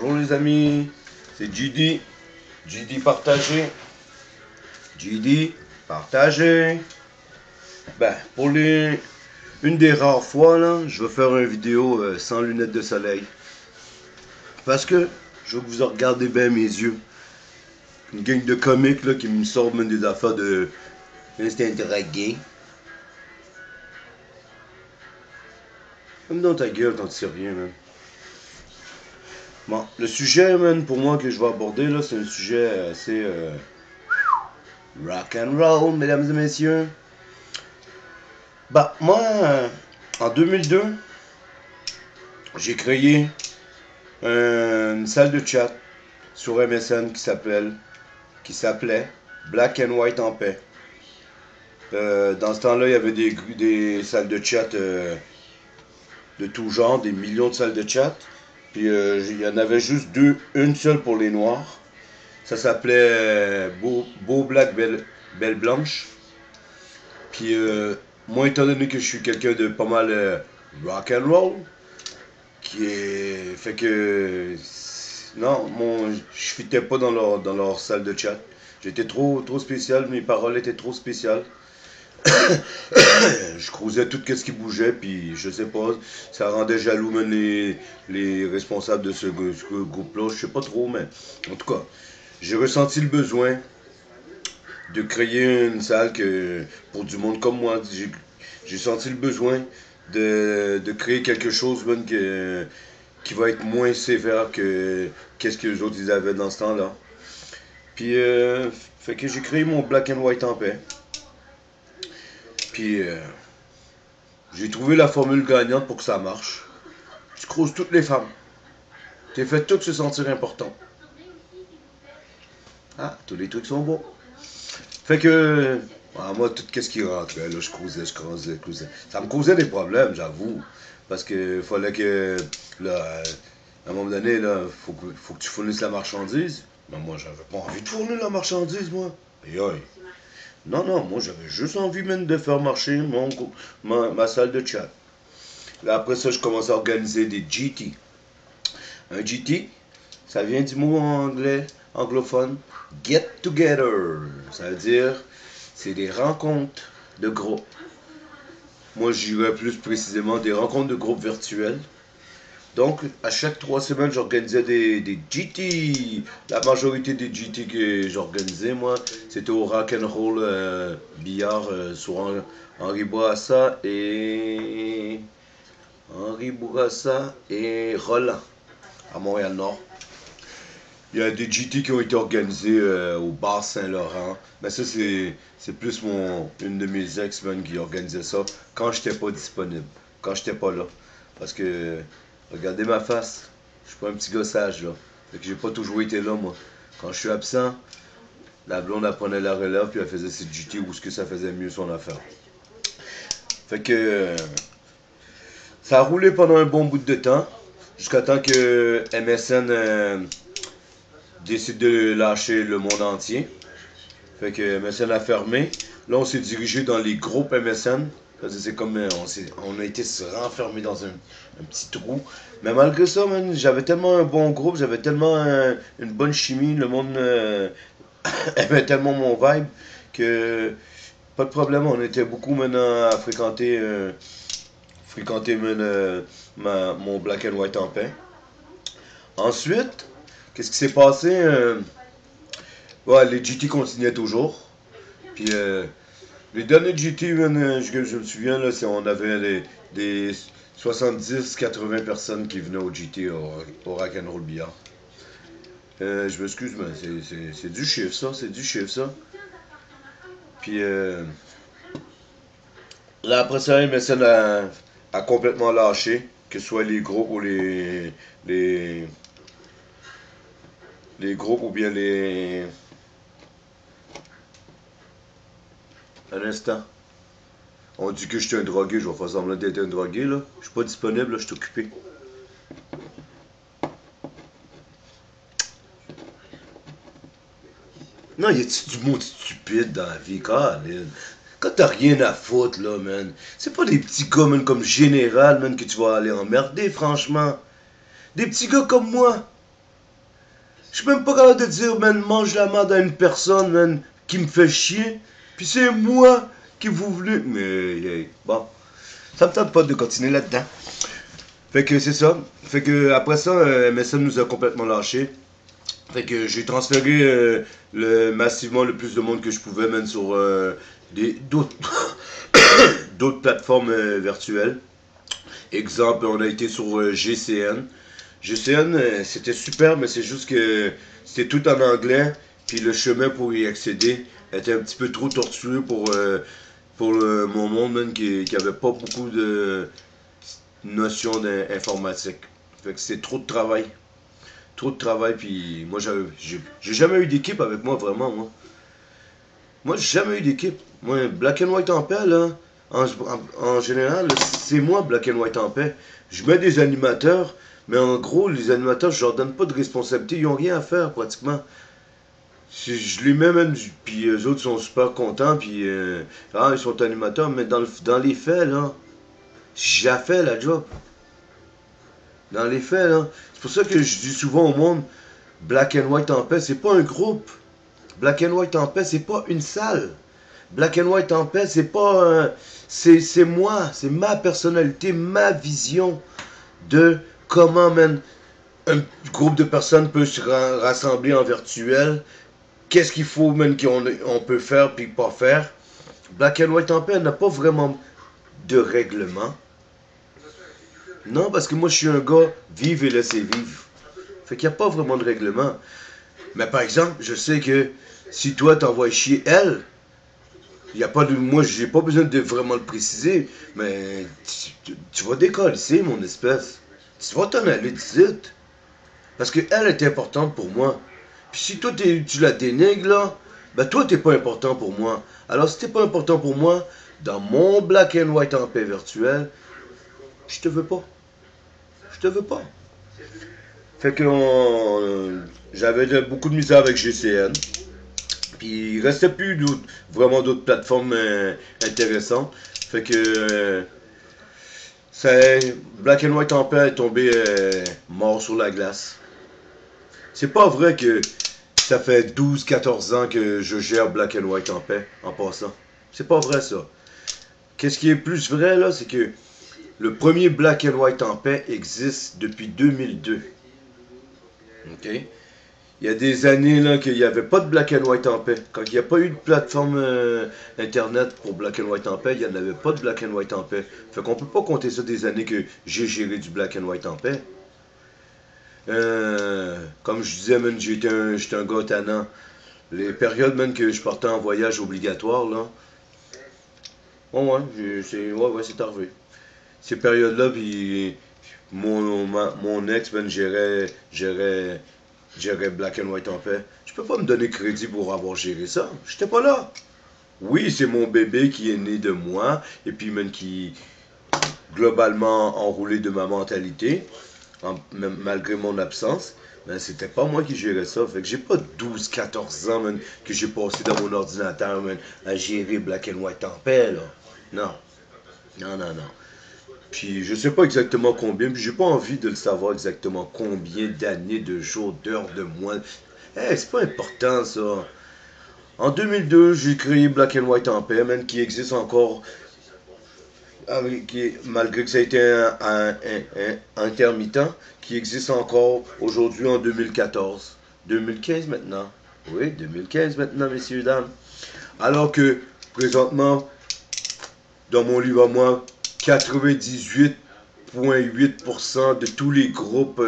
Bonjour les amis, c'est JD. JD partagé. JD partagé. Ben, pour une des rares fois là, je vais faire une vidéo sans lunettes de soleil. Parce que je veux que vous regardez bien mes yeux. Une gang de comiques là, qui me sortent même des affaires de instinct gay. Comme dans ta gueule quand tu sais rien, man. Bon, le sujet, man, pour moi que je vais aborder là, c'est un sujet assez rock and roll, mesdames et messieurs. Bah, moi, en 2002, j'ai créé une salle de chat sur MSN qui s'appelait Black and White en paix. Dans ce temps-là, il y avait des salles de chat de tout genre, des millions de salles de chat. Puis il y en avait juste une seule pour les noirs. Ça s'appelait Beau Black Belle Blanche. Puis moi, étant donné que je suis quelqu'un de pas mal rock and roll, fait que non, je fitais pas dans leur salle de chat. J'étais trop spécial, mes paroles étaient trop spéciales. Je crousais tout ce qui bougeait, puis je sais pas, ça rendait jaloux même les responsables de ce groupe-là, je sais pas trop, mais en tout cas, j'ai ressenti le besoin de créer une salle pour du monde comme moi. J'ai senti le besoin de créer quelque chose même, qui va être moins sévère que qu'est-ce que les autres ils avaient dans ce temps-là. Puis, fait que j'ai créé mon Black and White en paix. Puis, j'ai trouvé la formule gagnante pour que ça marche. Tu croises toutes les femmes. T'es fait toutes se sentir important. Ah, tous les trucs sont bons. Fait que, moi, tout ce qui rentrait, là, je croisais. Ça me causait des problèmes, j'avoue. Parce que fallait que, là, à un moment donné, là, faut que tu fournisses la marchandise. Mais moi, j'avais pas envie de fournir la marchandise, moi. Aïe, aïe. Non, moi, j'avais juste envie même de faire marcher ma salle de chat. Là, après ça, je commençais à organiser des GT. Un GT, ça vient du mot anglais, anglophone, get together. Ça veut dire, c'est des rencontres de groupe. Moi, j'irais plus précisément des rencontres de groupe virtuelles. Donc, à chaque 3 semaines, j'organisais des GT. La majorité des GT que j'organisais, moi, c'était au Rock'n'Roll Billard sur Henri Bourassa et Roland, à Montréal-Nord. Il y a des GT qui ont été organisés au bar Saint-Laurent. Mais ça, c'est plus une de mes ex qui organisait ça quand j'étais pas disponible, quand j'étais pas là. Parce que, regardez ma face, je suis pas un petit gossage là. Fait que j'ai pas toujours été là, moi. Quand je suis absent, la blonde elle prenait la relève puis elle faisait ses GT où ce que ça faisait mieux son affaire. Fait que ça a roulé pendant un bon bout de temps, jusqu'à temps que MSN décide de lâcher le monde entier. Fait que MSN a fermé. Là, on s'est dirigé dans les groupes MSN. C'est comme on a été se renfermer dans un petit trou. Mais malgré ça, man, j'avais tellement un bon groupe, j'avais tellement une bonne chimie, le monde aimait tellement mon vibe que pas de problème. On était beaucoup maintenant à fréquenter mon Black and White en paix. Ensuite, qu'est-ce qui s'est passé? Ouais, les GT continuaient toujours. Puis les derniers GT, je me souviens, là, on avait des 70-80 personnes qui venaient au GT, au Rock'n'Roll Billard. Je m'excuse, mais c'est du chiffre, ça. C'est du chiffre, ça. Puis là, après ça, MSN a complètement lâché, que ce soit les groupes ou les groupes ou bien les... Un instant. On dit que je suis un drogué, je vais faire semblant d'être un drogué, là. Je suis pas disponible, là, je suis occupé. Non, y a-tu du monde stupide dans la vie, Colin? Quand t'as rien à foutre, là, man. C'est pas des petits gars, man, comme Général, man, que tu vas aller emmerder, franchement. Des petits gars comme moi. Je suis même pas capable de dire, man, mange la merde à une personne, man, qui me fait chier. Puis c'est moi qui vous voulez. Mais, bon, ça me tente pas de continuer là-dedans. Fait que c'est ça. Fait que après ça, MSN nous a complètement lâché. Fait que j'ai transféré massivement le plus de monde que je pouvais, même sur d'autres d'autres plateformes virtuelles. Exemple, on a été sur GCN. GCN, c'était super, mais c'est juste que c'était tout en anglais, puis le chemin pour y accéder était un petit peu trop tortueux pour mon monde, même, qui avait pas beaucoup de notions d'informatique. Fait que c'est trop de travail. Trop de travail, puis moi, j'ai jamais eu d'équipe avec moi, vraiment, moi. Moi, j'ai jamais eu d'équipe. Moi, Black and White en paix, là, en général, c'est moi, Black and White en paix. Je mets des animateurs, mais en gros, les animateurs, je leur donne pas de responsabilité. Ils ont rien à faire, pratiquement. Si je les mets même, puis eux autres sont super contents, puis ils sont animateurs, mais dans les faits, là, j'ai fait la job. Dans les faits, là. C'est pour ça que je dis souvent au monde, Black and White en paix, c'est pas un groupe. Black and White en paix, c'est pas une salle. Black and White en paix, c'est pas c'est moi, c'est ma personnalité, ma vision de comment, man, un groupe de personnes peut se rassembler en virtuel. Qu'est-ce qu'il faut, man, qu'on peut faire puis pas faire. Black and White en paix n'a pas vraiment de règlement. Non, parce que moi, je suis un gars, vive et laissez vivre. Fait qu'il n'y a pas vraiment de règlement. Mais par exemple, je sais que si toi, t'envoies chier elle, il y a pas de. Moi, j'ai pas besoin de vraiment le préciser, mais tu vas décoller, mon espèce. Tu vas t'en aller d'ici. Parce qu'elle est importante pour moi. Puis si toi, tu la dénigres, là, ben toi, t'es pas important pour moi. Alors, si t'es pas important pour moi, dans mon Black and White en paix virtuel, je te veux pas. Je te veux pas. Fait que j'avais beaucoup de misère avec GCN. Puis il restait plus vraiment d'autres plateformes intéressantes. Fait que Black and White en paix est tombé mort sur la glace. C'est pas vrai que ça fait 12-14 ans que je gère Black and White en paix en passant. C'est pas vrai ça. Qu'est-ce qui est plus vrai là, c'est que le premier Black and White en paix existe depuis 2002. OK? Il y a des années là qu'il n'y avait pas de Black and White en paix. Quand il n'y a pas eu de plateforme internet pour Black and White en paix, il n'y en avait pas de Black and White en paix. Fait qu'on peut pas compter ça des années que j'ai géré du Black and White en paix. Comme je disais, man, j'étais un gars tannant. Les périodes même que je partais en voyage obligatoire, là. Ouais, c'est arrivé. Ces périodes-là, puis mon ex, man, gérait Black and White en paix. Je peux pas me donner crédit pour avoir géré ça. J'étais pas là. Oui, c'est mon bébé qui est né de moi, et puis même qui, globalement, enroulé de ma mentalité, malgré mon absence. Mais c'était pas moi qui gérais ça. Fait que j'ai pas 12-14 ans, man, que j'ai passé dans mon ordinateur, man, à gérer Black and White en paix, là. Non. Non. Puis je sais pas exactement combien, puis j'ai pas envie de le savoir exactement combien d'années, de jours, d'heures, de mois. C'est pas important ça. En 2002, j'ai créé Black and White en paix, man, qui existe encore, malgré que ça a été un intermittent, qui existe encore aujourd'hui en 2014. 2015 maintenant. Oui, 2015 maintenant, messieurs, dames. Alors que, présentement, dans mon livre à moi, 98,8% de tous les groupes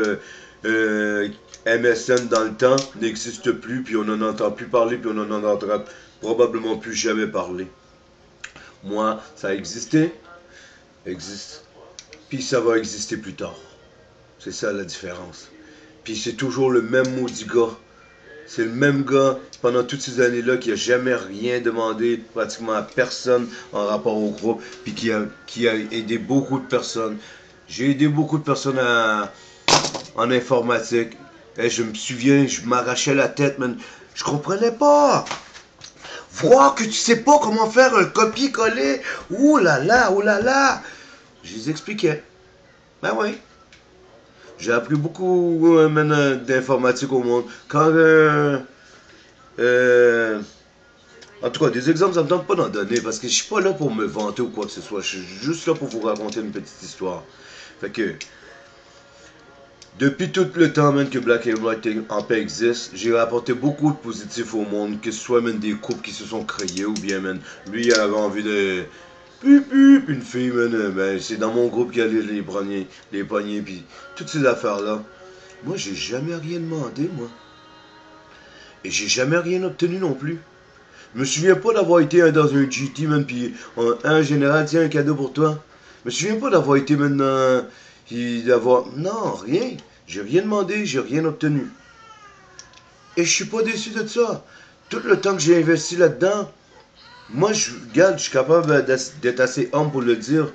MSN dans le temps n'existent plus, puis on n'en entend plus parler, puis on n'en entendra probablement plus jamais parler. Moi, ça a existé, existe, puis ça va exister plus tard. C'est ça la différence. Puis c'est toujours le même maudit gars. C'est le même gars pendant toutes ces années-là qui a jamais rien demandé pratiquement à personne en rapport au groupe, puis qui a aidé beaucoup de personnes. J'ai aidé beaucoup de personnes en informatique. Et je me souviens, je m'arrachais la tête, man. Je comprenais pas. Voir que tu sais pas comment faire un copier-coller. Ouh là là, ouh là là. Je les expliquais. Ben oui. J'ai appris beaucoup maintenant d'informatique au monde. Quand euh, en tout cas, des exemples, ça me tente pas d'en donner parce que je suis pas là pour me vanter ou quoi que ce soit. Je suis juste là pour vous raconter une petite histoire. Fait que, depuis tout le temps même que Black and White en paix existe, j'ai rapporté beaucoup de positifs au monde, que ce soit même des couples qui se sont créés ou bien même lui il avait envie de une fille, man, ben, c'est dans mon groupe qu'il y a les poignets, puis toutes ces affaires-là. Moi, j'ai jamais rien demandé, moi. Et j'ai jamais rien obtenu non plus. Je me souviens pas d'avoir été dans un GT, man, puis un général, tiens, un cadeau pour toi. Je me souviens pas d'avoir été maintenant, puis d'avoir... Non, rien. J'ai rien demandé, j'ai rien obtenu. Et je suis pas déçu de ça. Tout le temps que j'ai investi là-dedans, moi, regarde, je suis capable d'être assez humble pour le dire.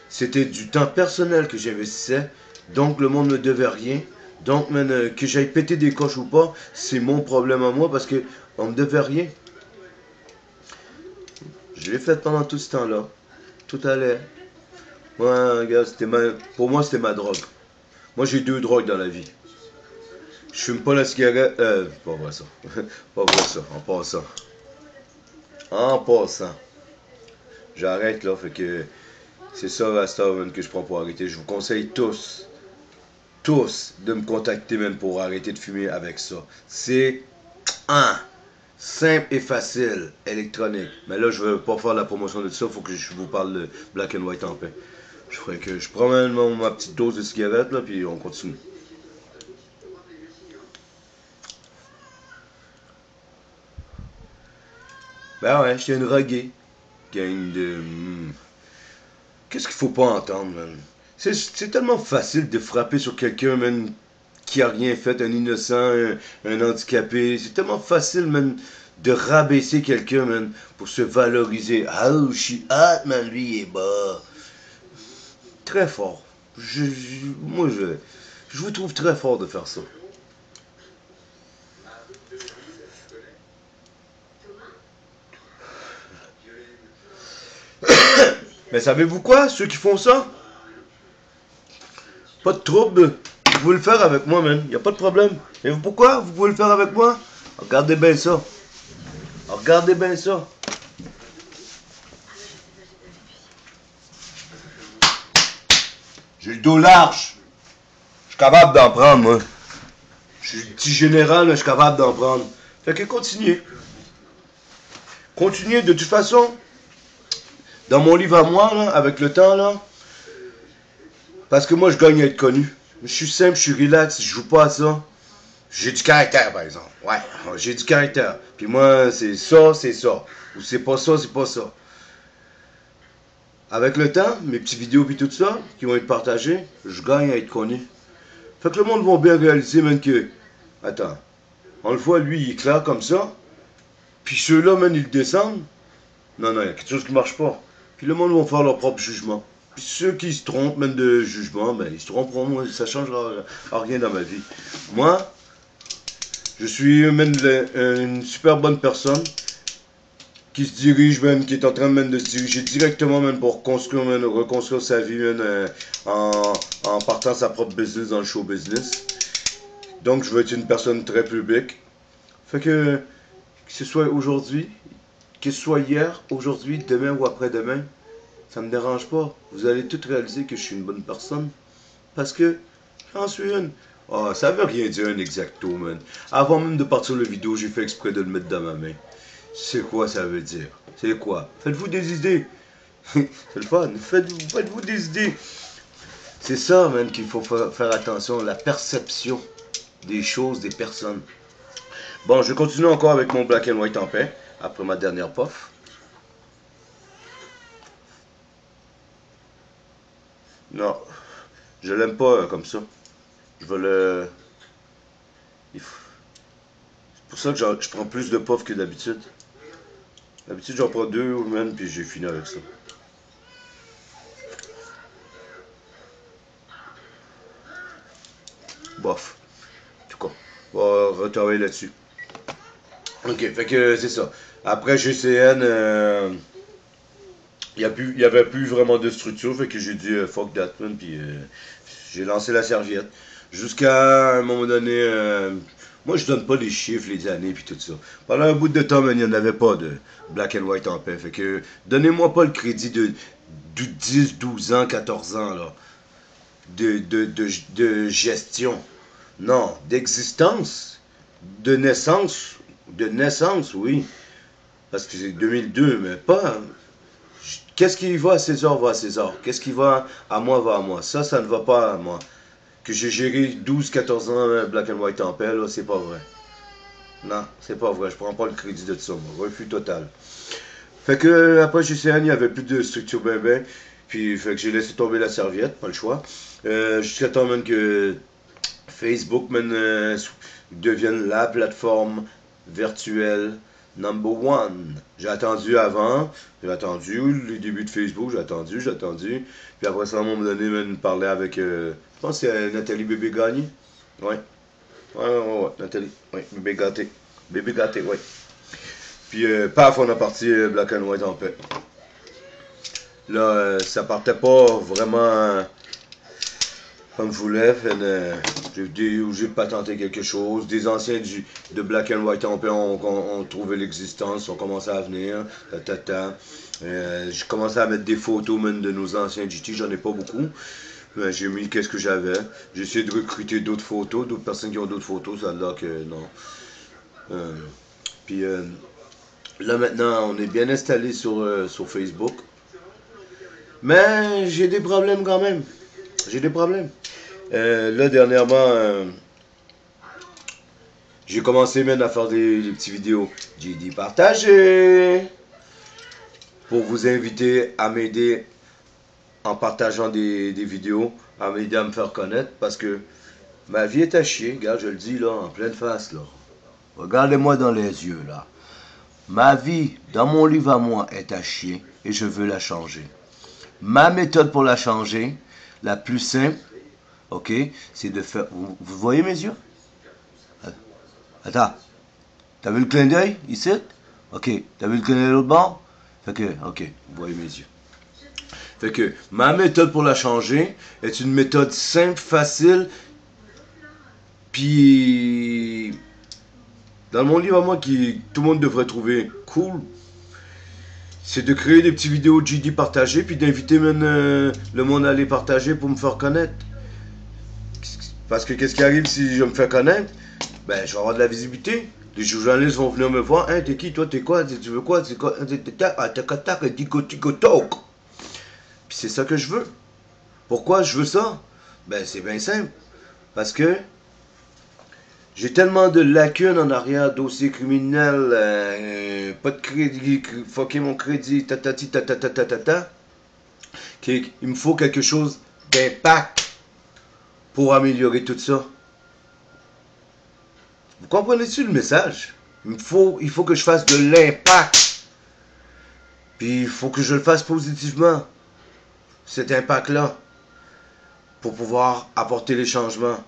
C'était du temps personnel que j'investissais. Donc, le monde ne me devait rien. Donc, man, que j'aille péter des coches ou pas, c'est mon problème à moi parce que on me devait rien. Je l'ai fait pendant tout ce temps-là. Tout allait. Moi, regarde, pour moi, c'était ma drogue. Moi, j'ai deux drogues dans la vie. Je fume pas la cigarette. Pas vrai ça. Pas vrai ça. En passant. En passant. J'arrête là, fait que c'est ça, Rasta, man, que je prends pour arrêter. Je vous conseille tous, de me contacter, man, pour arrêter de fumer avec ça. C'est un simple et facile, électronique. Mais là, je veux pas faire la promotion de ça, faut que je vous parle de Black and White en paix. Je prends ma petite dose de cigarette, là, puis on continue. Ben ouais, j'étais une droguée. Gang de... Qu'est-ce qu'il faut pas entendre, man? C'est tellement facile de frapper sur quelqu'un, man, qui a rien fait, un innocent, un handicapé. C'est tellement facile, man, de rabaisser quelqu'un, man, pour se valoriser. Ah, je suis hot, man, lui, il est bas. Très fort. Moi, je vous trouve très fort de faire ça. Mais savez-vous quoi, ceux qui font ça? Pas de trouble. Vous pouvez le faire avec moi, man. Y a pas de problème. Et vous pourquoi? Vous pouvez le faire avec moi? Regardez bien ça. Regardez bien ça. J'ai le dos large. Je suis capable d'en prendre, moi. Je suis le petit général, mais je suis capable d'en prendre. Fait que continuez. Continuez, de toute façon. Dans mon livre à moi, là, avec le temps, là. Parce que moi, je gagne à être connu. Je suis simple, je suis relax, je joue pas à ça. J'ai du caractère, par exemple. Ouais, j'ai du caractère. Puis moi, c'est ça, c'est ça. Ou c'est pas ça, c'est pas ça. Avec le temps, mes petites vidéos puis tout ça, qui vont être partagées, je gagne à être connu. Fait que le monde va bien réaliser même que... Attends, on le voit, lui, il est clair comme ça. Puis ceux-là, même, ils descendent. Non, non, il y a quelque chose qui marche pas. Puis le monde va faire leur propre jugement. Puis ceux qui se trompent même de jugement, ben ils se tromperont. Moi, ça changera rien dans ma vie. Moi, je suis même une super bonne personne qui se dirige même, qui est en train même de se diriger directement même pour construire, même, reconstruire sa vie même, en partant sa propre business dans le show business. Donc je veux être une personne très publique. Fait que ce soit aujourd'hui, que ce soit hier, aujourd'hui, demain ou après-demain, ça me dérange pas. Vous allez tout réaliser que je suis une bonne personne. Parce que j'en suis une. Oh, ça veut rien dire un exacto, man. Avant même de partir la vidéo, j'ai fait exprès de le mettre dans ma main. C'est quoi ça veut dire? C'est quoi? Faites-vous des idées. C'est le fun. Faites-vous des idées. C'est ça, man, qu'il faut faire attention. La perception des choses, des personnes. Bon, je continue encore avec mon Black and White en paix. Après ma dernière puff. Non. Je l'aime pas comme ça. Je veux le... C'est pour ça que je prends plus de puff que d'habitude. D'habitude, j'en prends deux, man, puis j'ai fini avec ça. Bof. En tout cas, on va retravailler là-dessus. Ok, fait que c'est ça. Après GCN, il y avait plus vraiment de structure, fait que j'ai dit fuck that, man, puis j'ai lancé la serviette. Jusqu'à un moment donné, moi je donne pas les chiffres, les années puis tout ça. Pendant un bout de temps, man, il n'y en avait pas de black and white en paix. Fait que donnez-moi pas le crédit de 10, 12 ans, 14 ans là. De gestion. Non, d'existence. De naissance, oui. Parce que c'est 2002, mais pas. Qu'est-ce qui va à César va à César. Qu'est-ce qui va à moi. Ça ne va pas à moi. Que j'ai géré 12, 14 ans black and white en paix, là, c'est pas vrai. Non, c'est pas vrai. Je prends pas le crédit de ça, moi. Refus total. Fait que après GCN, il n'y avait plus de structure ben. Puis fait que j'ai laissé tomber la serviette, pas le choix. Jusqu'à temps même que Facebook devienne la plateforme virtuelle number one. J'ai attendu avant, j'ai attendu les débuts de Facebook, j'ai attendu. Puis après ça, à un moment donné, me parlait avec, je pense que c'est Nathalie Bébé Gagné. Ouais. Ouais, Nathalie. Ouais, Bébé Gâté. Bébé Gâté, ouais. Puis paf, on a parti Black and White en paix. Là, ça partait pas vraiment comme je voulais. J'ai obligé de patenter quelque chose. Des anciens de Black and White en paix ont trouvé l'existence, ont commencé à venir. J'ai commencé à mettre des photos même de nos anciens GT, j'en ai pas beaucoup. J'ai mis qu'est-ce que j'avais. J'ai essayé de recruter d'autres photos, d'autres personnes qui ont d'autres photos, ça a l'air que non. Puis là maintenant, on est bien installé sur Facebook. Mais j'ai des problèmes quand même. J'ai des problèmes. Là, dernièrement, j'ai commencé même à faire des petites vidéos. J'ai dit partager. Pour vous inviter à m'aider en partageant des vidéos, à m'aider à me faire connaître. Parce que ma vie est à chier. Regarde, je le dis là, en pleine face là. Regardez-moi dans les yeux là. Ma vie, dans mon livre à moi, est à chier et je veux la changer. Ma méthode pour la changer, la plus simple, ok, c'est de faire... Vous voyez mes yeux? Attends. T'as vu le clin d'œil ici? Ok. T'as vu le clin d'œil de l'autre bord? Fait que, ok, vous voyez mes yeux. Fait que ma méthode pour la changer est une méthode simple, facile, puis dans mon livre à moi qui tout le monde devrait trouver cool, c'est de créer des petites vidéos de GD partagées, puis d'inviter même le monde à les partager pour me faire connaître. Parce que qu'est-ce qui arrive si je me fais connaître? Ben, je vais avoir de la visibilité. Les journalistes vont venir me voir. Hein, t'es qui, toi, t'es quoi, tu veux quoi, c'est quoi, puis c'est ça que je veux. Pourquoi je veux ça? Ben, c'est bien simple. Parce que j'ai tellement de lacunes en arrière, dossier criminel, pas de crédit, fucker mon crédit, qu'il me faut quelque chose d'impact pour améliorer tout ça. Vous comprenez-tu le message? Il faut que je fasse de l'impact. Puis il faut que je le fasse positivement. Cet impact-là. Pour pouvoir apporter les changements.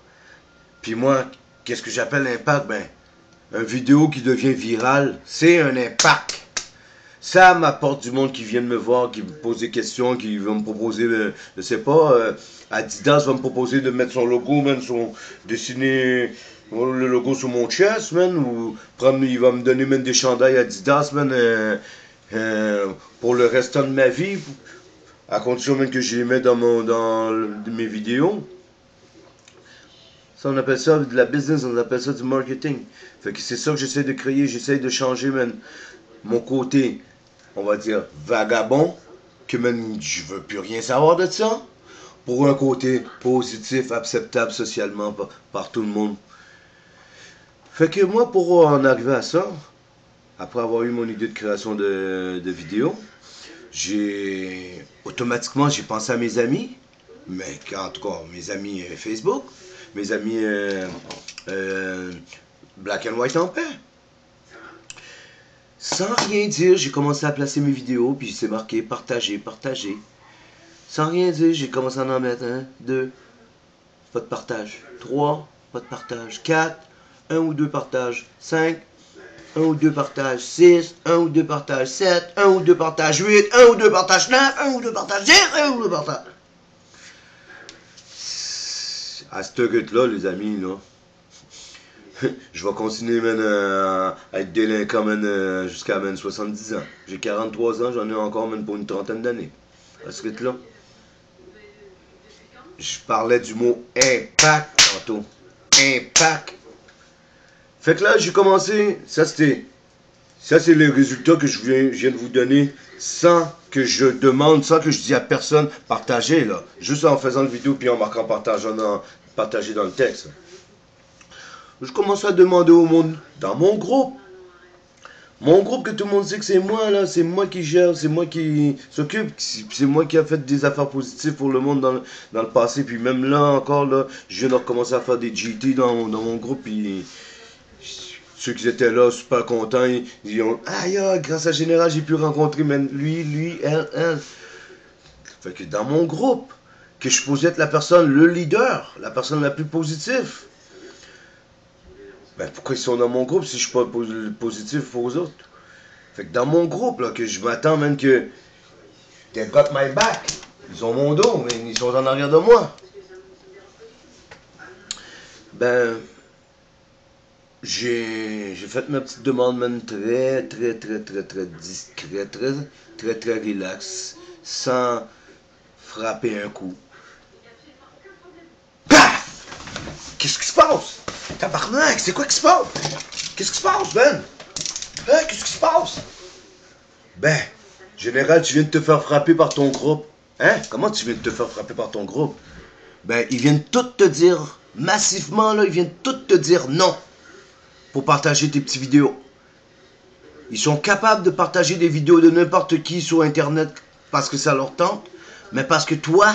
Puis moi, qu'est-ce que j'appelle l'impact? Ben, une vidéo qui devient virale, c'est un impact. Ça m'apporte du monde qui vient me voir, qui me pose des questions, qui va me proposer, je sais pas, Adidas va me proposer de mettre son logo, même dessiner le logo sur mon chest, man, ou il va me donner même des chandails Adidas, man, pour le restant de ma vie, à condition même que je les mets dans mes vidéos. Ça, on appelle ça de la business, on appelle ça du marketing. Fait que c'est ça que j'essaie de créer, j'essaie de changer, man, mon côté, on va dire, vagabond, que même je veux plus rien savoir de ça, pour un côté positif, acceptable socialement par tout le monde. Fait que moi, pour en arriver à ça, après avoir eu mon idée de création de vidéos, automatiquement j'ai pensé à mes amis, mais en tout cas mes amis Facebook, mes amis Black and White en paix. Sans rien dire, j'ai commencé à placer mes vidéos, puis c'est marqué partager, partager. Sans rien dire, j'ai commencé à en mettre 1, 2, pas de partage. 3, pas de partage. 4, 1 ou 2 partages. 5, 1 ou 2 partages. 6, 1 ou 2 partages. 7, 1 ou 2 partages. 8, 1 ou 2 partages. 9, 1 ou 2 partages. 10, 1 ou 2 partages. À cette rate-là, les amis, là, je vais continuer, man, à être délinquant, man, jusqu'à, man, 70 ans. J'ai 43 ans, j'en ai encore, man, pour une trentaine d'années. À ce rythme-là. Je parlais du mot impact tantôt. Impact. Fait que là, j'ai commencé, ça c'est les résultats que je viens de vous donner sans que je demande, sans que je dise à personne partager, là. Juste en faisant la vidéo puis en marquant partager dans le texte. Je commence à demander au monde, dans mon groupe que tout le monde sait que c'est moi, là, c'est moi qui gère, c'est moi qui s'occupe, c'est moi qui a fait des affaires positives pour le monde dans le passé, puis même là encore, là, je viens de recommencer à faire des GT dans mon groupe, puis ceux qui étaient là, super contents, ils ont, aïe, grâce à Général, j'ai pu rencontrer même lui, elle. Fait que dans mon groupe, que je suis supposé être la personne, le leader, la personne la plus positive. Ben pourquoi ils sont dans mon groupe si je suis pas positif pour eux autres? Fait que dans mon groupe, là, que je m'attends même que they've got my back. Ils ont mon dos, mais ils sont en arrière de moi. Ben, j'ai fait ma petite demande, man, très discret, très relax, sans frapper un coup. Paf! Qu'est-ce qui se passe? Tabarnak, c'est quoi qui se passe? Qu'est-ce qui se passe, Ben? Hein, qu'est-ce qui se passe? Ben, Général, tu viens de te faire frapper par ton groupe. Hein? Comment tu viens de te faire frapper par ton groupe? Ben, ils viennent tous te dire, massivement, là, ils viennent tous te dire non pour partager tes petites vidéos. Ils sont capables de partager des vidéos de n'importe qui sur Internet parce que ça leur tente, mais parce que toi,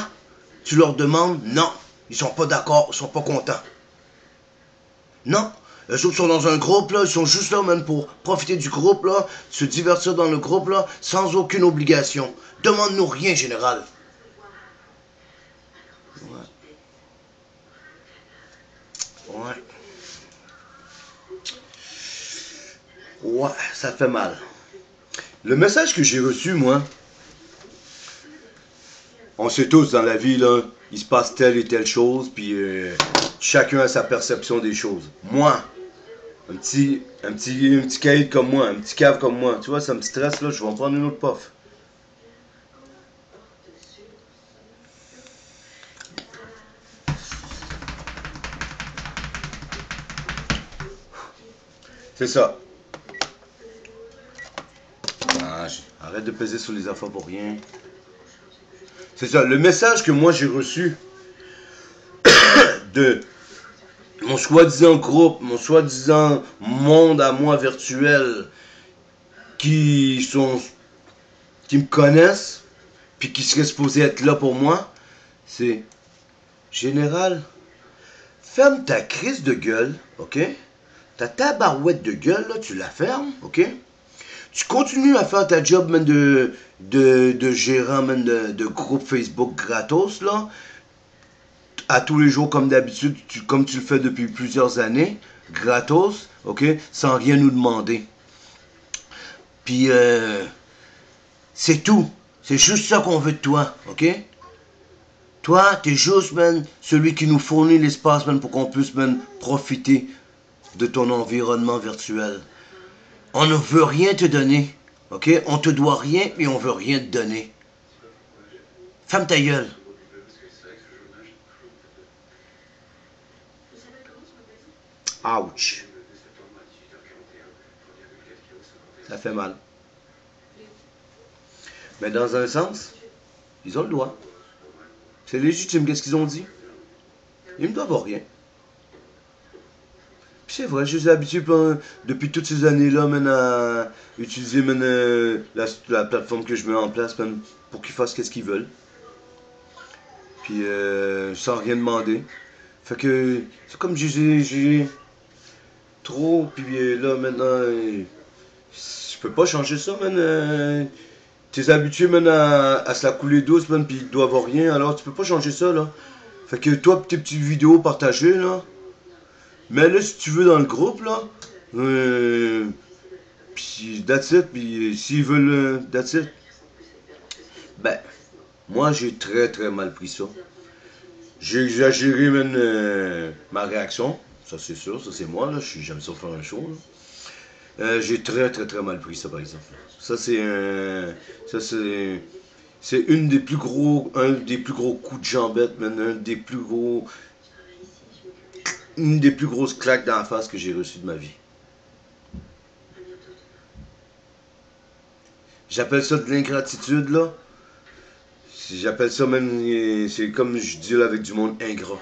tu leur demandes non. Ils sont pas d'accord, ils sont pas contents. Non. Eux autres sont dans un groupe, là, ils sont juste là, même pour profiter du groupe, là, se divertir dans le groupe, là, sans aucune obligation. Demande-nous rien, général. Ouais. Ouais, ça fait mal. Le message que j'ai reçu, moi, on sait tous dans la vie, là, il se passe telle et telle chose, puis chacun a sa perception des choses. Moi, un petit caïd comme moi, un petit cave comme moi, tu vois, ça me stresse, là, je vais en prendre une autre puff. C'est ça. Ah, arrête de peser sur les affaires pour rien. C'est ça, le message que moi j'ai reçu de mon soi-disant groupe, mon soi-disant monde à moi virtuel, qui me connaissent, puis qui seraient supposés être là pour moi, c'est Général, ferme ta crise de gueule, ok? Ta tabarouette de gueule, là, tu la fermes, ok? Tu continues à faire ta job, man, de gérant, man, de groupe Facebook gratos, là, à tous les jours, comme d'habitude, comme tu le fais depuis plusieurs années, gratos, ok? Sans rien nous demander. Puis, c'est tout. C'est juste ça qu'on veut de toi, ok? Toi, t'es juste, man, celui qui nous fournit l'espace, man, pour qu'on puisse, man, profiter de ton environnement virtuel. On ne veut rien te donner, ok? On te doit rien, mais on veut rien te donner. Ferme ta gueule. Ouch. Ça fait mal. Mais dans un sens, ils ont le droit. C'est légitime, qu'est-ce qu'ils ont dit? Ils me doivent rien. Puis c'est vrai, je suis habitué depuis toutes ces années-là, à utiliser la plateforme que je mets en place pour qu'ils fassent ce qu'ils veulent. Puis sans rien demander. Fait que c'est comme j'ai trop, puis là maintenant, je peux pas changer ça, man. T'es habitué, man, à se la couler douce, man, pis ils doivent rien, alors tu peux pas changer ça, là. Fait que toi, tes petites vidéos partagées, là, mais là, si tu veux dans le groupe, là, pis that's it, pis s'ils veulent, that's it. Ben, moi, j'ai très mal pris ça. J'ai exagéré man, ma réaction. Ça c'est sûr, ça c'est moi, là. J'aime ça faire un show. J'ai très très très mal pris ça par exemple. Ça c'est ça c'est un des plus gros coups de jambette, man, une des plus grosses claques d'en face que j'ai reçues de ma vie. J'appelle ça de l'ingratitude là. J'appelle ça même, c'est comme je dis là avec du monde ingrat.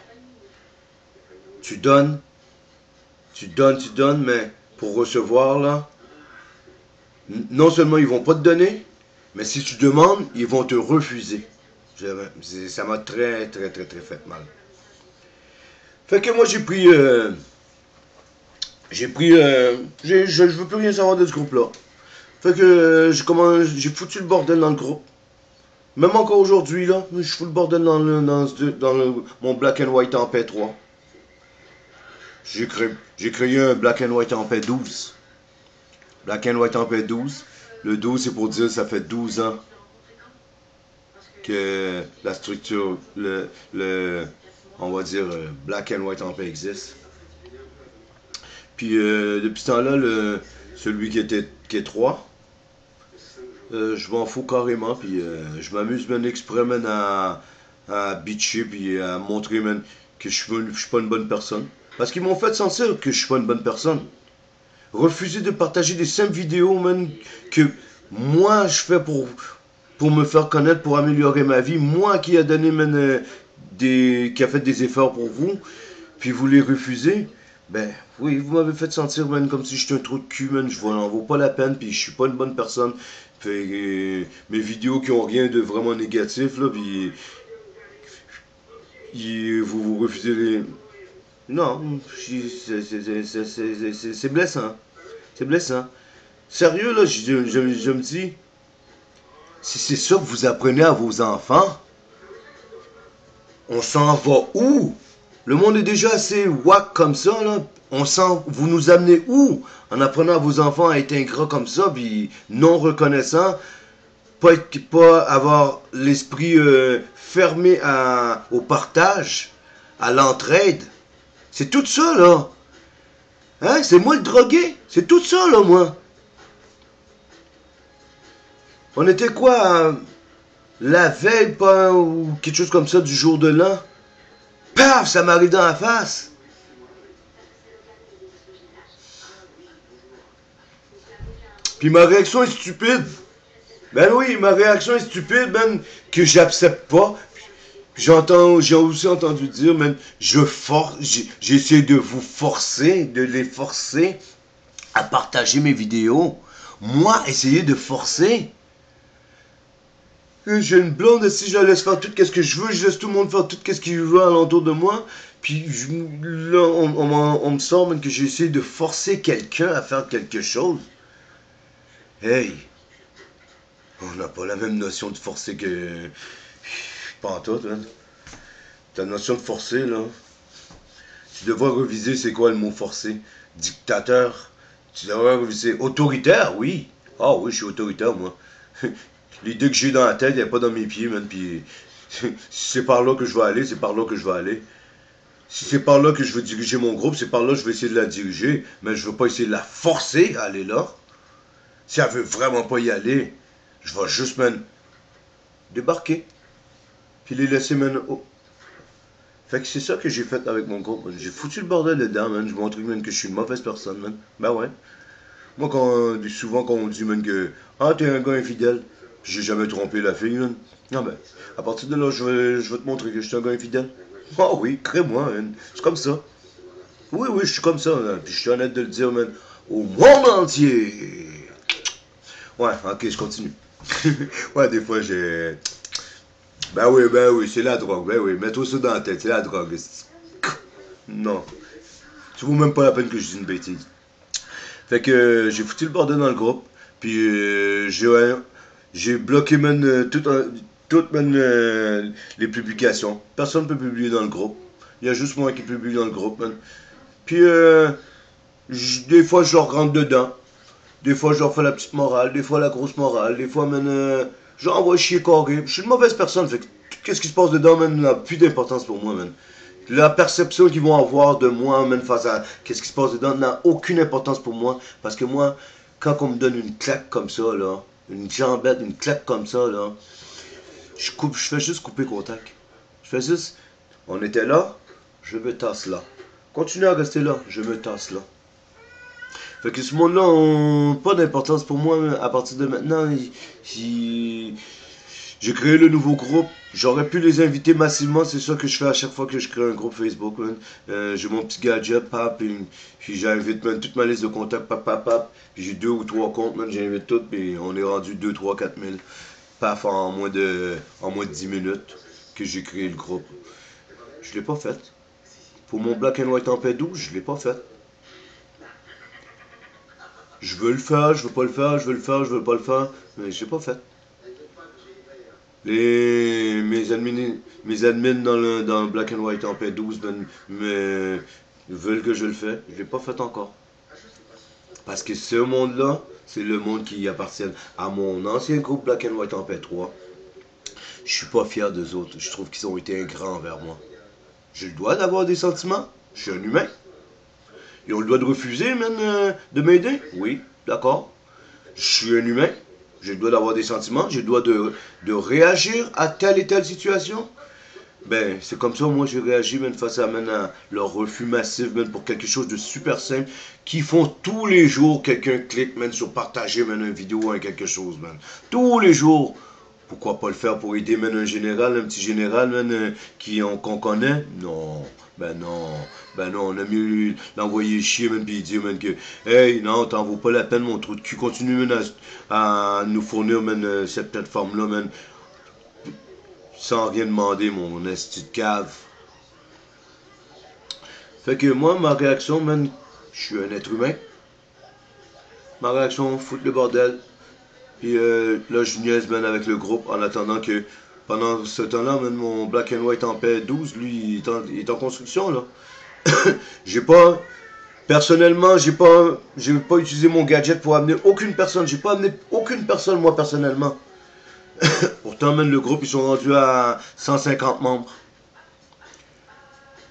Tu donnes, tu donnes, mais pour recevoir là, non seulement ils vont pas te donner, mais si tu demandes, ils vont te refuser. Ça m'a très, très, très, très fait mal. Fait que moi, je veux plus rien savoir de ce groupe-là. Fait que j'ai foutu le bordel dans le groupe. Même encore aujourd'hui, là, je fous le bordel mon Black and White en paix 3. J'ai créé un Black and White en paix 12. Black and White en paix 12. Le 12, c'est pour dire que ça fait 12 ans que la structure, on va dire, Black and White en paix existe. Puis depuis ce temps-là, celui qui est 3, je m'en fous carrément, puis je m'amuse même exprès man, à bitcher, puis à montrer man, que je suis pas une bonne personne. Parce qu'ils m'ont fait sentir que je suis pas une bonne personne. Refuser de partager des simples vidéos man, que moi je fais pour me faire connaître, pour améliorer ma vie. Moi qui a donné man, qui a fait des efforts pour vous, puis vous les refusez. Ben oui, vous m'avez fait sentir man, comme si j'étais un trou de cul, man. Je n'en vaut pas la peine, puis je suis pas une bonne personne. Fait, mes vidéos qui ont rien de vraiment négatif, là, puis vous refusez les... Non, c'est blessant. C'est blessant. Sérieux, là, je me dis, si c'est ça que vous apprenez à vos enfants, on s'en va où? Le monde est déjà assez wack comme ça, là. Vous nous amenez où? En apprenant à vos enfants à être ingrats comme ça, puis non reconnaissants, pas avoir l'esprit fermé au partage, à l'entraide. C'est tout ça, là. Hein? C'est moi le drogué. C'est tout ça, là, moi. On était quoi? La veille, pas, ou quelque chose comme ça, du jour de l'an. Paf! Ça m'arrive dans la face. Puis ma réaction est stupide. Ben oui, ma réaction est stupide, man, que j'accepte pas. J'ai aussi entendu dire, man, j'essaie de vous forcer, de les forcer à partager mes vidéos. Moi, essayer de forcer. J'ai une blonde, si je la laisse faire tout ce que je veux, je laisse tout le monde faire tout ce qu'il veut alentour de moi. Puis là, on me sort même que j'essaie de forcer quelqu'un à faire quelque chose. Hey, on n'a pas la même notion de forcer que... Pas en tout, hein. Ta notion de forcer, là. Tu devrais reviser c'est quoi le mot forcer. Dictateur. Tu devrais reviser autoritaire, oui. Ah oui, je suis autoritaire, moi. L'idée que j'ai dans la tête, elle n'est pas dans mes pieds, man. Puis si c'est par là que je vais aller, c'est par là que je vais aller. Si c'est par là que je veux diriger mon groupe, c'est par là que je vais essayer de la diriger. Mais je ne veux pas essayer de la forcer à aller là. Si elle veut vraiment pas y aller, je vais juste, man, débarquer. Puis les laisser, man, Fait que c'est ça que j'ai fait avec mon groupe, man. J'ai foutu le bordel dedans, man. Je montre, man, que je suis une mauvaise personne, man. Ben ouais. Moi, souvent, quand on dit, man, que ah, t'es un gars infidèle, j'ai jamais trompé la fille, man. Non, ben, à partir de là, je vais te montrer que je suis un gars infidèle. Oh oui, crée-moi, man. C'est comme ça. Oui, oui, je suis comme ça, man. Puis je suis honnête de le dire, man. Au monde entier. Ouais, ok, je continue. Ouais, des fois, j'ai... Ben oui, c'est la drogue. Ben oui, mets-toi ça dans la tête, c'est la drogue. Non. Ça vaut même pas la peine que je dise une bêtise. Fait que j'ai foutu le bordel dans le groupe. Puis j'ai bloqué man, toutes les publications. Personne ne peut publier dans le groupe. Il y a juste moi qui publie dans le groupe, man. Puis des fois, je leur rentre dedans. Des fois, je leur fais la petite morale. Des fois, la grosse morale. Des fois, man, je leur envoie chier carré. Je suis une mauvaise personne. Fait que qu'est-ce qui se passe dedans, man, n'a plus d'importance pour moi, man. La perception qu'ils vont avoir de moi, man, face à qu'est-ce qui se passe dedans, n'a aucune importance pour moi. Parce que moi, quand on me donne une claque comme ça, là, une jambette, une claque comme ça, là, je fais juste couper contact. Je fais juste, on était là, je me tasse là. Continuez à rester là, je me tasse là. Fait que ce monde-là n'a pas d'importance pour moi à partir de maintenant. J'ai créé le nouveau groupe. J'aurais pu les inviter massivement. C'est ça que je fais à chaque fois que je crée un groupe Facebook. J'ai mon petit gadget, pap, puis j'invite man, toute ma liste de contacts, pap. Puis j'ai 2 ou 3 comptes, j'invite toutes, puis on est rendu 2, 3, 4 000. Paf, en moins de 10 minutes que j'ai créé le groupe. Je l'ai pas fait. Pour mon Black and White en P12, je l'ai pas fait. Je veux le faire, je veux pas le faire, je veux le faire, je veux pas le faire, mais je l'ai pas fait. Mes admins dans le Black and White en P12 veulent que je le fasse. Je l'ai pas fait encore. Parce que ce monde-là, c'est le monde qui appartient à mon ancien groupe Black and White en P3. Je suis pas fier d'eux autres. Je trouve qu'ils ont été ingrats envers moi. J'ai le droit d'avoir des sentiments. Je suis un humain. Ils ont le droit de refuser, man, de m'aider. Oui, d'accord. Je suis un humain. J'ai le droit d'avoir des sentiments. J'ai le droit de réagir à telle et telle situation. Ben, c'est comme ça, moi, j'ai réagi, man, face à leur refus massif, man, pour quelque chose de super simple, qui font tous les jours, quelqu'un clique, man, sur partager, man, une vidéo, hein, quelque chose, man. Tous les jours. Pourquoi pas le faire pour aider, man, un général, un petit général, man, qu'on connaît? Non. Ben non. Ben non, on a mieux l'envoyer chier, man, puis dire, man, que, hey, non, t'en vaut pas la peine, mon trou de cul. Continue, man, à nous fournir, man, cette plateforme-là, man. Sans rien demander, mon esti de cave. Fait que moi, ma réaction, man, je suis un être humain. Ma réaction, foutre le bordel. Puis là, je niaise, man, avec le groupe en attendant que, pendant ce temps-là, man, mon Black and White en paix 12, lui, il est en construction, là. J'ai pas, personnellement, j'ai pas utilisé mon gadget pour amener aucune personne. J'ai pas amené aucune personne, moi, personnellement. Pourtant, man, le groupe, ils sont rendus à 150 membres.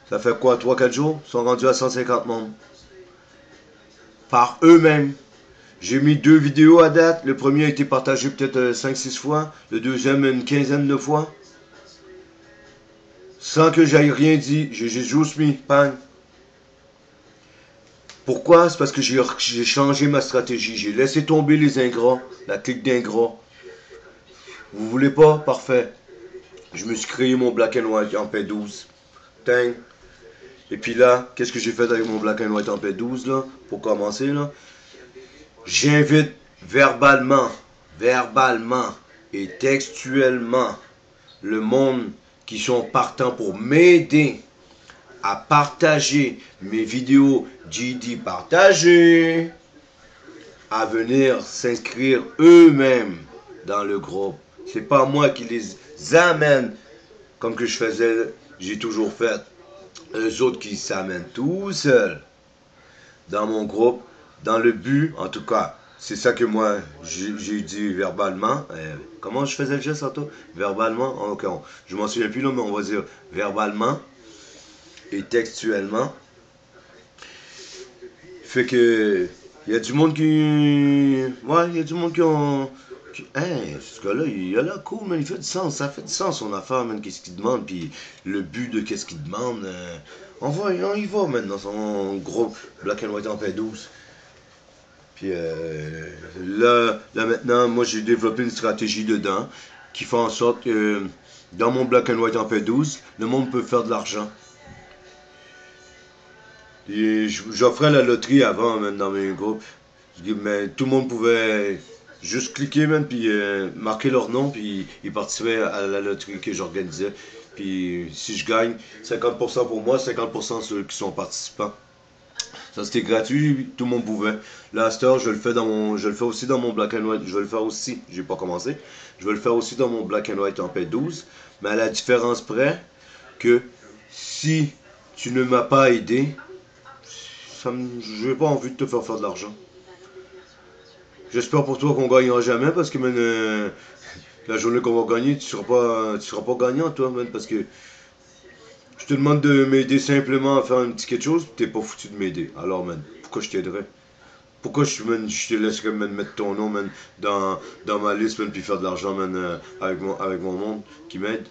Ça fait quoi, 3-4 jours? Ils sont rendus à 150 membres. Par eux-mêmes. J'ai mis 2 vidéos à date. Le premier a été partagé peut-être 5-6 fois. Le deuxième, une quinzaine de fois. Sans que j'aille rien dit. J'ai juste mis, bang. Pourquoi? C'est parce que j'ai changé ma stratégie. J'ai laissé tomber les ingrats. La clique d'ingrats. Vous voulez pas? Parfait. Je me suis créé mon Black and White en P12. Tang. Et puis là, qu'est-ce que j'ai fait avec mon Black and White en P12 là? Pour commencer là. J'invite verbalement et textuellement le monde qui sont partants pour m'aider à partager mes vidéos GD partagées, à venir s'inscrire eux-mêmes dans le groupe. C'est pas moi qui les amène comme que je faisais, j'ai toujours fait. Eux autres qui s'amènent tout seuls dans mon groupe, dans le but, en tout cas, c'est ça que moi j'ai dit verbalement. Comment je faisais le geste, Anto? Verbalement, ok, je m'en souviens plus là, mais on va dire verbalement et textuellement. Fait que il y a du monde qui, ouais, il y a du monde qui ont, hey, ce gars-là, il a l'air cool, man, il fait du sens, ça fait du sens son affaire, man, qu'est-ce qu'il demande, puis le but de qu'est-ce qu'il demande, on y va, man, dans son groupe Black and White en P12. Puis là maintenant, moi j'ai développé une stratégie dedans qui fait en sorte que dans mon Black and White en P12, le monde peut faire de l'argent. J'offrais la loterie avant, man, dans mes groupes. Mais tout le monde pouvait juste cliquer, man, puis marquer leur nom, puis ils participaient à la loterie que j'organisais. Puis si je gagne, 50% pour moi, 50% ceux qui sont participants. Ça c'était gratuit, tout le monde pouvait. Là, à cette heure, je le fais aussi dans mon Black and White. Je vais le faire aussi, j'ai pas commencé. Je vais le faire aussi dans mon Black and White en P12. Mais à la différence près que si tu ne m'as pas aidé, je n'ai pas envie de te faire de l'argent. J'espère pour toi qu'on gagnera jamais parce que La journée qu'on va gagner, tu seras pas gagnant, toi, man, parce que je te demande de m'aider simplement à faire un petit quelque chose, t'es pas foutu de m'aider. Alors, man, pourquoi je t'aiderais? Pourquoi je te laisserais, man, mettre ton nom, man, dans ma liste, man, puis faire de l'argent, man, avec mon monde qui m'aide?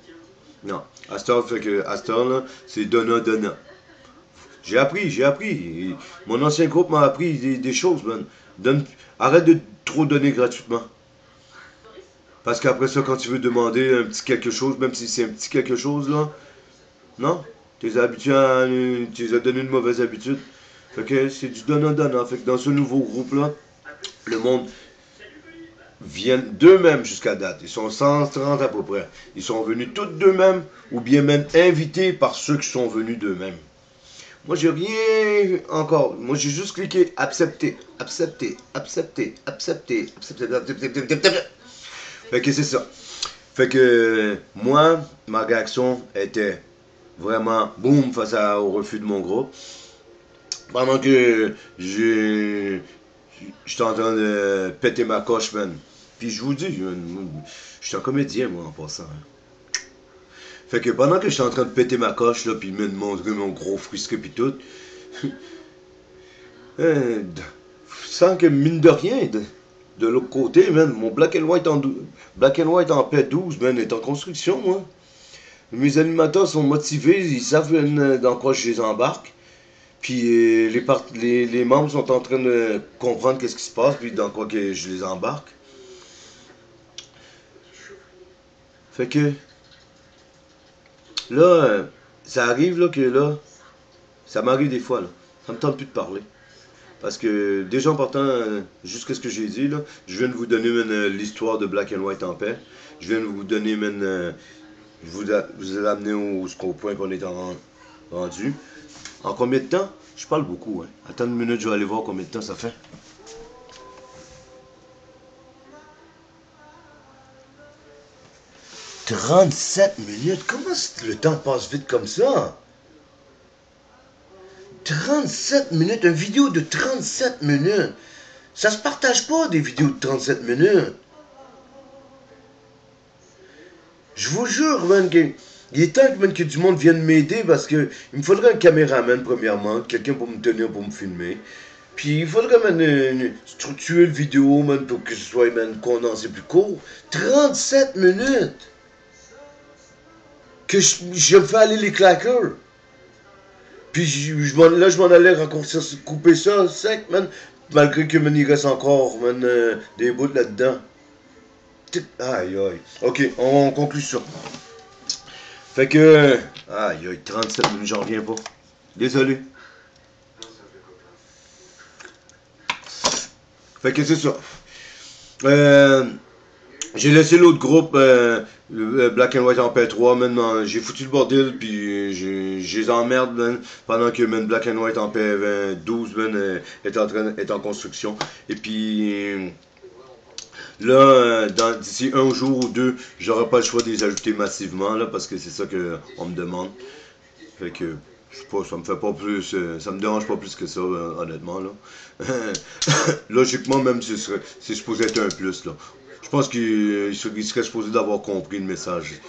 Non. À cette heure, fait que, à cette heure, là, c'est donnant. J'ai appris. Et mon ancien groupe m'a appris des choses, man. Arrête de trop donner gratuitement. Parce qu'après ça, quand tu veux demander un petit quelque chose, même si c'est un petit quelque chose, là, non? Tu les as donné une mauvaise habitude. Fait que c'est du donnant-donnant. Fait que dans ce nouveau groupe-là, le monde vient d'eux-mêmes jusqu'à date. Ils sont 130 à peu près. Ils sont venus tous d'eux-mêmes, ou bien même invités par ceux qui sont venus d'eux-mêmes. Moi, j'ai rien encore. Moi, j'ai juste cliqué accepter. Fait que c'est ça. Fait que moi, ma réaction était vraiment boum face au refus de mon groupe. Pendant que j'étais en train de péter ma coche, man. Puis je vous dis, je suis un comédien, moi, en passant. Fait que pendant que j'étais en train de péter ma coche, là, puis de montrer mon gros frustré, puis tout, sans que, mine de rien, de l'autre côté, man, mon Black and White en paix 12, man, est en construction, moi. Mes animateurs sont motivés, ils savent dans quoi je les embarque. Puis les membres sont en train de comprendre qu'est-ce qui se passe, puis dans quoi que je les embarque. Fait que là, ça arrive là que là, ça m'arrive des fois là. Ça me tente plus de parler. Parce que déjà en partant, jusqu'à ce que j'ai dit là, je viens de vous donner l'histoire de Black and White en paix. Je viens de vous donner vous ai amené au point qu'on est rendu. En combien de temps? Je parle beaucoup, hein. Attends une minute, je vais aller voir combien de temps ça fait. 37 minutes? Comment le temps passe vite comme ça? 37 minutes, une vidéo de 37 minutes. Ça se partage pas des vidéos de 37 minutes. Je vous jure, man, il est temps que du monde vienne m'aider parce que il me faudrait un caméraman, premièrement, quelqu'un pour me tenir, pour me filmer. Puis il faudrait, man, structurer le vidéo, man, pour que ce soit, man, condensé plus court. 37 minutes! Que je me fais aller les claqueurs. Puis là, je m'en allais raccourcir, couper ça sec, man. Malgré que, man, il reste encore, man, des bouts là-dedans. Aïe, aïe. Ok, on conclut ça. Fait que... Aïe, aïe, 37 minutes, j'en reviens pas. Désolé. Fait que c'est ça. J'ai laissé l'autre groupe, le Black and White en paix 3, maintenant j'ai foutu le bordel, puis je les emmerde, man, pendant que Black and White en paix 12 est en construction. Et puis là, d'ici un jour ou deux, j'aurai pas le choix de les ajouter massivement, là, parce que c'est ça qu'on me demande. Fait que, je sais pas, ça me fait pas plus, ça me dérange pas plus que ça, honnêtement, là. Logiquement, même, c'est supposé être un plus, là. Je pense qu'il serait supposé d'avoir compris le message.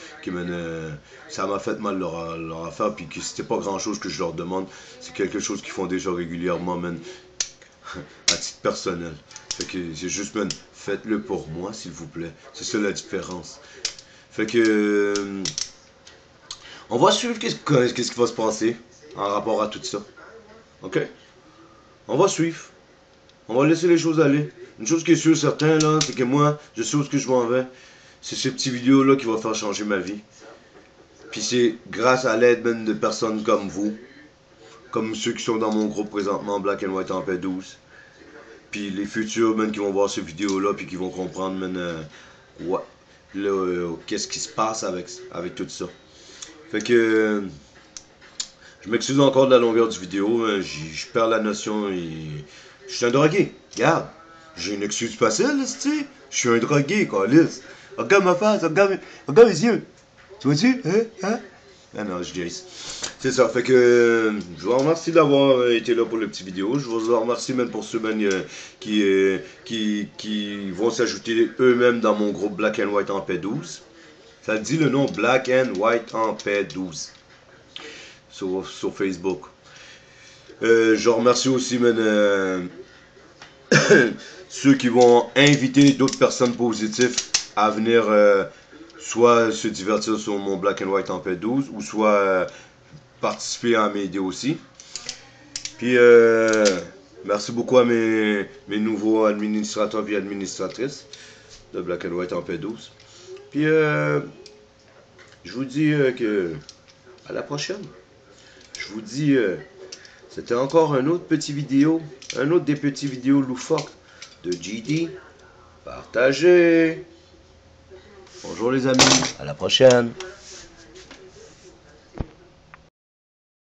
Ça m'a fait mal leur affaire, puis que c'était pas grand chose que je leur demande. C'est quelque chose qu'ils font déjà régulièrement, man, à titre personnel. Fait que c'est juste, man, faites-le pour moi, s'il vous plaît. C'est ça la différence. Fait que... on va suivre qu'est-ce qui va se passer en rapport à tout ça. Ok? On va suivre. On va laisser les choses aller. Une chose qui est sûre, certain, là, c'est que moi, je sais où je m'en vais. C'est ces petites vidéos-là qui vont faire changer ma vie. Puis c'est grâce à l'aide même de personnes comme vous. Comme ceux qui sont dans mon groupe présentement, Black and White en paix 12. Puis les futurs, qui vont voir ces vidéos-là, puis qui vont comprendre, qu'est-ce qui se passe avec tout ça. Fait que... je m'excuse encore de la longueur du vidéo. Je perds la notion et... je suis un drogué. Regarde. J'ai une excuse facile, tu sais. Je suis un drogué, câlisse. Regarde ma face, regarde mes yeux. Tu vois-tu? Hein? Ah non, je dis. C'est ça, fait que je vous remercie d'avoir été là pour le petit vidéo. Je vous remercie même pour ceux même, qui vont s'ajouter eux-mêmes dans mon groupe Black and White en paix 12. Ça dit le nom Black and White en paix 12 sur Facebook. Je remercie aussi ceux qui vont inviter d'autres personnes positives à venir soit se divertir sur mon Black and White en paix 12 ou soit participer à m'aider aussi. Puis merci beaucoup à mes nouveaux administrateurs et administratrices de Black and White en paix 12. Puis je vous dis que à la prochaine. Je vous dis c'était encore un autre petit vidéo, un autre des petits vidéos loufoques de GD. Partagez. Bonjour les amis, à la prochaine.